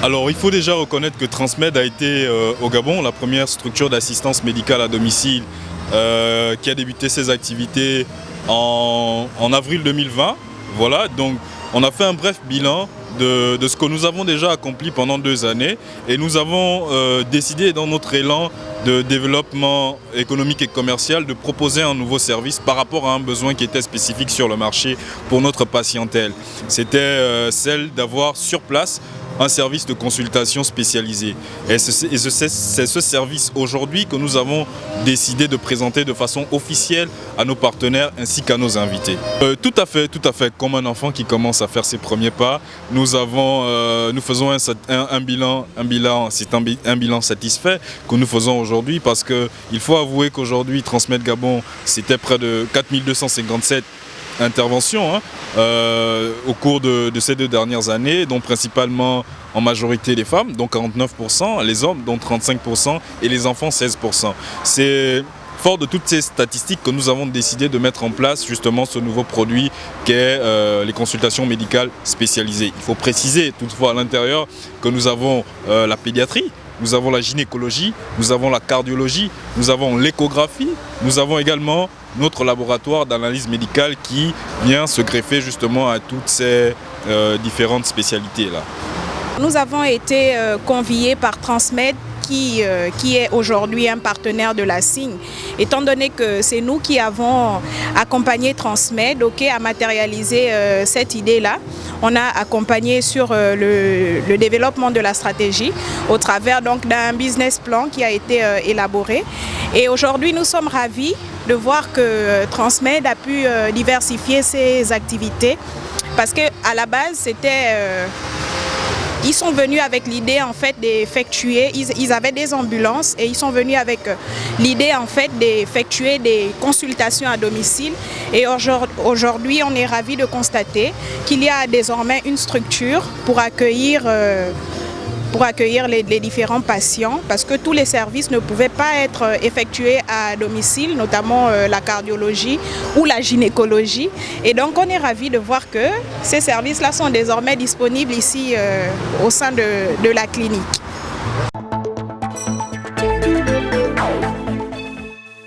Alors, il faut déjà reconnaître que Transmed a été au Gabon la première structure d'assistance médicale à domicile qui a débuté ses activités en avril 2020. Voilà, donc on a fait un bref bilan de ce que nous avons déjà accompli pendant 2 années et nous avons décidé dans notre élan de développement économique et commercial de proposer un nouveau service par rapport à un besoin qui était spécifique sur le marché pour notre patientèle. C'était celle d'avoir sur place un service de consultation spécialisé. Et c'est ce service aujourd'hui que nous avons décidé de présenter de façon officielle à nos partenaires ainsi qu'à nos invités. Tout à fait. Comme un enfant qui commence à faire ses premiers pas, nous faisons un bilan satisfait que nous faisons aujourd'hui parce qu'il faut avouer qu'aujourd'hui, Transmed Gabon, c'était près de 4257 interventions au cours de ces 2 dernières années, dont principalement en majorité les femmes, dont 49%, les hommes, dont 35%, et les enfants, 16%. C'est fort de toutes ces statistiques que nous avons décidé de mettre en place justement ce nouveau produit qu'est les consultations médicales spécialisées. Il faut préciser toutefois à l'intérieur que nous avons la pédiatrie, nous avons la gynécologie, nous avons la cardiologie, nous avons l'échographie, nous avons également notre laboratoire d'analyse médicale qui vient se greffer justement à toutes ces différentes spécialités-là. Nous avons été conviés par Transmed qui est aujourd'hui un partenaire de la SIGNE, étant donné que c'est nous qui avons accompagné Transmed à matérialiser cette idée-là. On a accompagné sur le développement de la stratégie au travers d'un business plan qui a été élaboré. Et aujourd'hui, nous sommes ravis de voir que Transmed a pu diversifier ses activités parce qu'à la base, c'était... Ils sont venus avec l'idée en fait d'effectuer, ils avaient des ambulances et ils sont venus avec l'idée en fait d'effectuer des consultations à domicile. Et aujourd'hui, on est ravis de constater qu'il y a désormais une structure pour accueillir les différents patients parce que tous les services ne pouvaient pas être effectués à domicile, notamment la cardiologie ou la gynécologie. Et donc on est ravis de voir que ces services-là sont désormais disponibles ici au sein de la clinique.